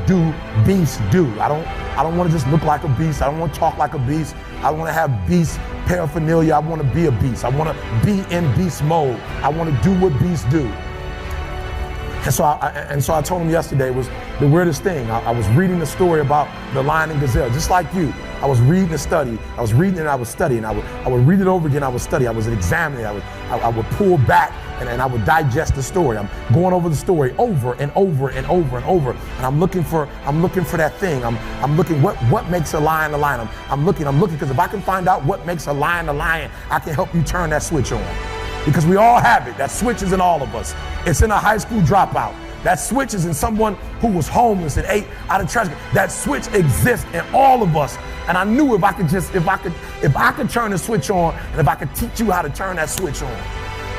do beasts do. I don't want to just look like a beast. I don't want to talk like a beast. I want to have beast paraphernalia. I want to be a beast. I want to be in beast mode. I want to do what beasts do. And so I told him yesterday was the weirdest thing. I was reading the story about the lion and gazelle, just like you. I was reading the study. I was reading and I was studying. I would read it over again. I would study. I was examining. I would pull back and I would digest the story. I'm going over the story over and over and over and over. And I'm looking for that thing. I'm looking what makes a lion a lion. I'm looking because if I can find out what makes a lion, I can help you turn that switch on. Because we all have it. That switch is in all of us. It's in a high school dropout. That switch is in someone who was homeless and ate out of trash. That switch exists in all of us. And I knew if I could turn the switch on, and if I could teach you how to turn that switch on.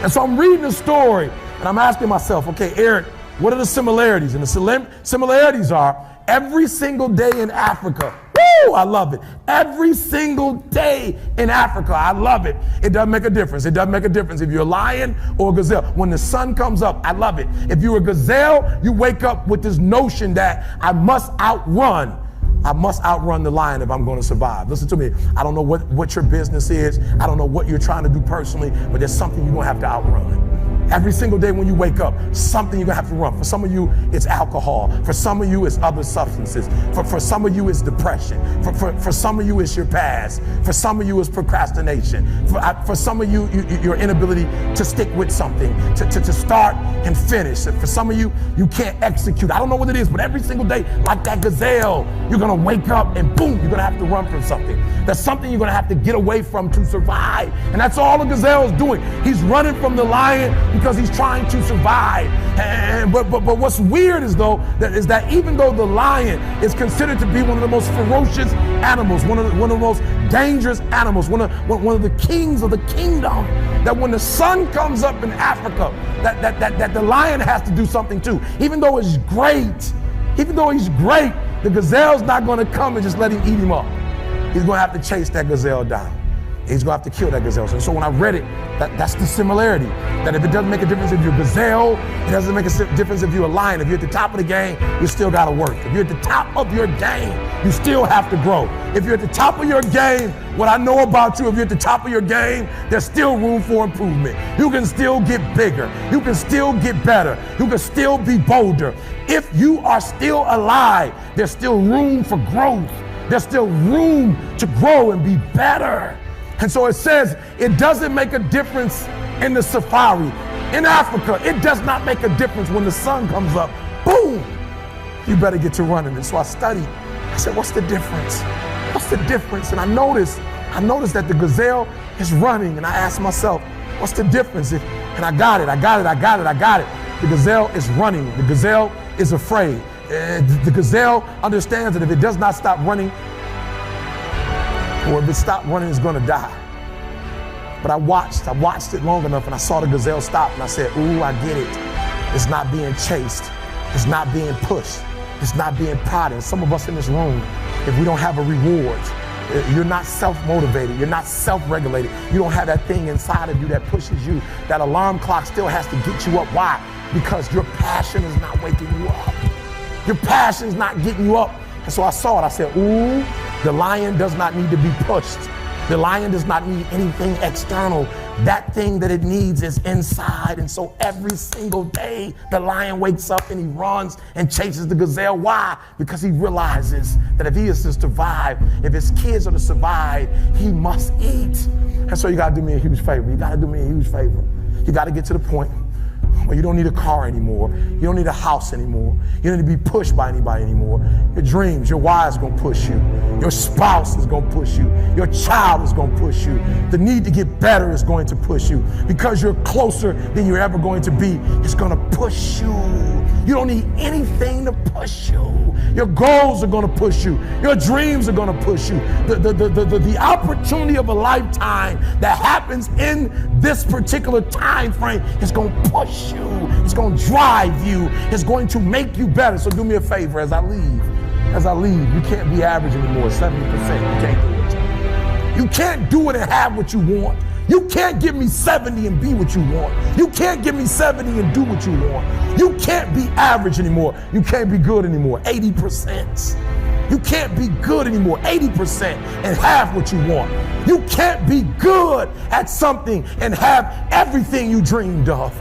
And so I'm reading the story and I'm asking myself, okay, Eric, what are the similarities? And the similarities are every single day in Africa. Woo, I love it. Every single day in Africa, I love it. It doesn't make a difference. It doesn't make a difference if you're a lion or a gazelle. When the sun comes up, I love it. If you're a gazelle, you wake up with this notion that I must outrun the lion if I'm going to survive. Listen to me. I don't know what your business is. I don't know what you're trying to do personally, but there's something you're going to have to outrun. Every single day when you wake up, something you're gonna have to run. For some of you, it's alcohol. For some of you, it's other substances. For some of you, it's depression. For some of you, it's your past. For some of you, it's procrastination. For some of you, your inability to stick with something, to start and finish. For some of you, you can't execute. I don't know what it is, but every single day, like that gazelle, you're gonna wake up and boom, you're gonna have to run from something. There's something you're gonna have to get away from to survive. And that's all the gazelle is doing. He's running from the lion because he's trying to survive. But what's weird is that even though the lion is considered to be one of the most ferocious animals, one of the most dangerous animals, one of the kings of the kingdom, that when the sun comes up in Africa, that the lion has to do something too. Even though he's great, the gazelle's not going to come and just let him eat him up. He's going to have to chase that gazelle down. He's going to have to kill that gazelle. So when I read it, that's the similarity. That if it doesn't make a difference if you're a gazelle, it doesn't make a difference if you're a lion. If you're at the top of the game, you still got to work. If you're at the top of your game, you still have to grow. If you're at the top of your game, what I know about you, if you're at the top of your game, there's still room for improvement. You can still get bigger. You can still get better. You can still be bolder. If you are still alive, there's still room for growth. There's still room to grow and be better. And so it says it doesn't make a difference in the safari. In Africa, it does not make a difference when the sun comes up. Boom! You better get to running. And so I studied. I said, what's the difference? What's the difference? And I noticed that the gazelle is running. And I asked myself, what's the difference? And I got it. The gazelle is running. The gazelle is afraid. The gazelle understands that if it does not stop running, or if it stopped running, it's going to die. But I watched it long enough and I saw the gazelle stop and I said, ooh, I get it. It's not being chased. It's not being pushed. It's not being prodded. Some of us in this room, if we don't have a reward, you're not self-motivated, you're not self-regulated, you don't have that thing inside of you that pushes you, that alarm clock still has to get you up. Why? Because your passion is not waking you up. Your passion is not getting you up. And so I saw it, I said, ooh, the lion does not need to be pushed. The lion does not need anything external. That thing that it needs is inside. And so every single day, the lion wakes up and he runs and chases the gazelle. Why? Because he realizes that if he is to survive, if his kids are to survive, he must eat. And so you gotta do me a huge favor. You gotta do me a huge favor. You gotta get to the point where you don't need a car anymore. You don't need a house anymore. You don't need to be pushed by anybody anymore. Your dreams, your wives gonna push you. Your spouse is gonna push you. Your child is gonna push you. The need to get better is going to push you. Because you're closer than you're ever going to be, it's gonna push you. You don't need anything to push you. Your goals are gonna push you. Your dreams are gonna push you. The opportunity of a lifetime that happens in this particular time frame is gonna push you. It's gonna drive you. It's going to make you better. So do me a favor as I leave. You can't be average anymore, 70%. You can't do it. You can't do it and have what you want. You can't give me 70 and be what you want. You can't give me 70 and do what you want. You can't be average anymore. You can't be good anymore. 80%. You can't be good anymore. 80% and have what you want. You can't be good at something and have everything you dreamed of.